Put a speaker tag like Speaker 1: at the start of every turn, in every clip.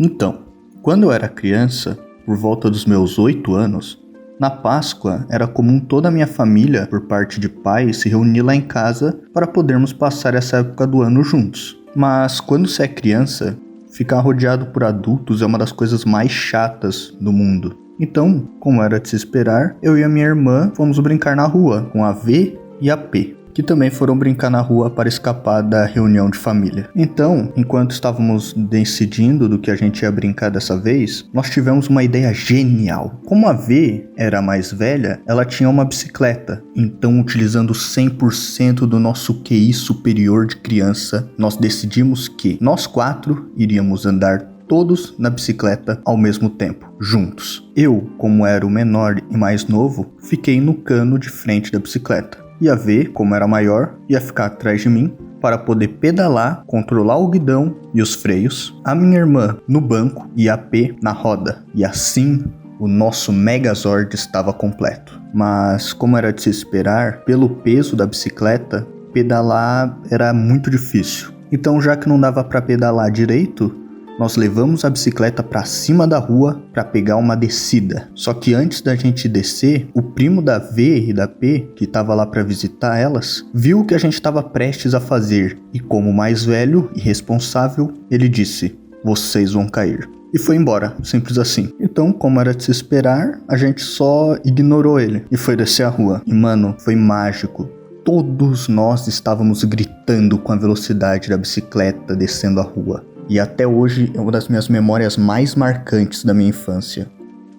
Speaker 1: Então, quando eu era criança, por volta dos meus 8 anos, na Páscoa era comum toda a minha família, por parte de pai, se reunir lá em casa para podermos passar essa época do ano juntos. Mas quando você é criança, ficar rodeado por adultos é uma das coisas mais chatas do mundo. Então, como era de se esperar, eu e a minha irmã fomos brincar na rua com a V e a P, que também foram brincar na rua para escapar da reunião de família. Então, enquanto estávamos decidindo do que a gente ia brincar dessa vez, nós tivemos uma ideia genial. Como a V era a mais velha, ela tinha uma bicicleta. Então, utilizando 100% do nosso QI superior de criança, nós decidimos que nós 4 iríamos andar todos na bicicleta ao mesmo tempo, juntos. Eu, como era o menor e mais novo, fiquei no cano de frente da bicicleta. E a V, como era maior, ia ficar atrás de mim para poder pedalar, controlar o guidão e os freios. A minha irmã no banco e a P na roda. E assim, o nosso Megazord estava completo. Mas, como era de se esperar, pelo peso da bicicleta, pedalar era muito difícil. Então, já que não dava para pedalar direito, nós levamos a bicicleta para cima da rua para pegar uma descida. Só que antes da gente descer, o primo da V e da P, que estava lá para visitar elas, viu o que a gente estava prestes a fazer. E como mais velho e responsável, ele disse: "Vocês vão cair." E foi embora, simples assim. Então, como era de se esperar, a gente só ignorou ele e foi descer a rua. E mano, foi mágico. Todos nós estávamos gritando com a velocidade da bicicleta descendo a rua. E até hoje é uma das minhas memórias mais marcantes da minha infância.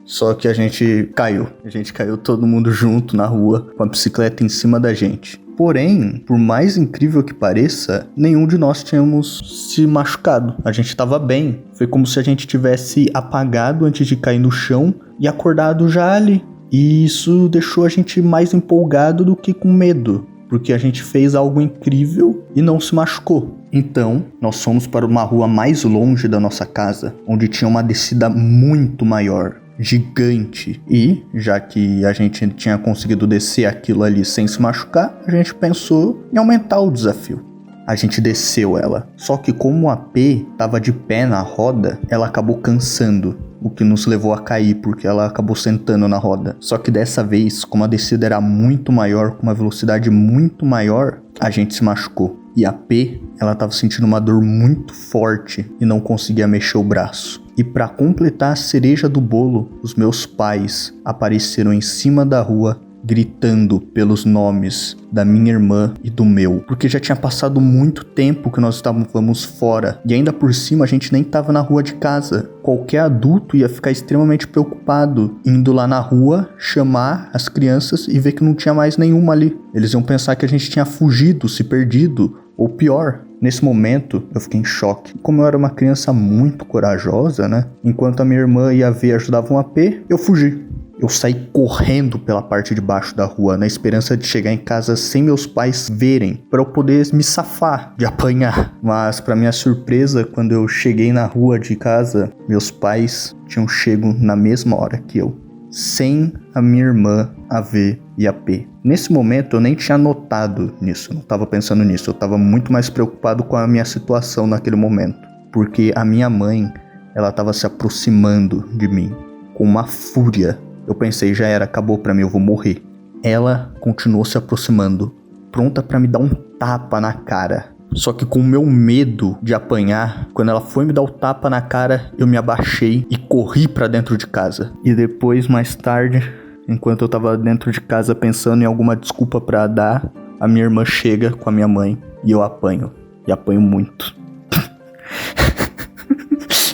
Speaker 1: Só que a gente caiu. A gente caiu todo mundo junto na rua, com a bicicleta em cima da gente. Porém, por mais incrível que pareça, nenhum de nós tínhamos se machucado. A gente estava bem. Foi como se a gente tivesse apagado antes de cair no chão e acordado já ali. E isso deixou a gente mais empolgado do que com medo, porque a gente fez algo incrível e não se machucou. Então, nós fomos para uma rua mais longe da nossa casa, onde tinha uma descida muito maior, gigante. E, já que a gente tinha conseguido descer aquilo ali sem se machucar, a gente pensou em aumentar o desafio. A gente desceu ela, só que como a P estava de pé na roda, ela acabou cansando, o que nos levou a cair, porque ela acabou sentando na roda. Só que dessa vez, como a descida era muito maior, com uma velocidade muito maior, a gente se machucou. E a P, ela estava sentindo uma dor muito forte e não conseguia mexer o braço. E para completar a cereja do bolo, os meus pais apareceram em cima da rua, gritando pelos nomes da minha irmã e do meu, porque já tinha passado muito tempo que nós estávamos fora, e ainda por cima a gente nem estava na rua de casa. Qualquer adulto ia ficar extremamente preocupado indo lá na rua, chamar as crianças e ver que não tinha mais nenhuma ali. Eles iam pensar que a gente tinha fugido, se perdido, ou pior. Nesse momento, eu fiquei em choque. Como eu era uma criança muito corajosa, né? Enquanto a minha irmã e a V ajudavam a P, eu fugi. Eu saí correndo pela parte de baixo da rua, na esperança de chegar em casa sem meus pais verem, para eu poder me safar de apanhar. Mas, para minha surpresa, quando eu cheguei na rua de casa, meus pais tinham chego na mesma hora que eu, sem a minha irmã, a V e a P. Nesse momento, eu nem tinha notado nisso, não estava pensando nisso. Eu estava muito mais preocupado com a minha situação naquele momento, porque a minha mãe, ela estava se aproximando de mim com uma fúria. Eu pensei, já era, acabou pra mim, eu vou morrer. Ela continuou se aproximando, pronta pra me dar um tapa na cara. Só que com o meu medo de apanhar, quando ela foi me dar o tapa na cara, eu me abaixei e corri pra dentro de casa. E depois, mais tarde, enquanto eu tava dentro de casa pensando em alguma desculpa pra dar, a minha irmã chega com a minha mãe e eu apanho. E apanho muito.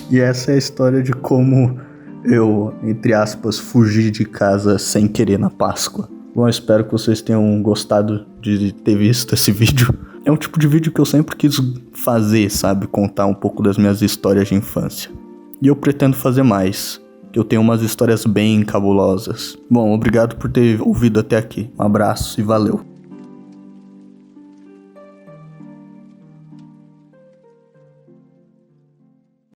Speaker 1: E essa é a história de como eu, entre aspas, fugi de casa sem querer na Páscoa. Bom, espero que vocês tenham gostado de ter visto esse vídeo. É um tipo de vídeo que eu sempre quis fazer, sabe? Contar um pouco das minhas histórias de infância. E eu pretendo fazer mais. Eu tenho umas histórias bem cabulosas. Bom, obrigado por ter ouvido até aqui. Um abraço e valeu.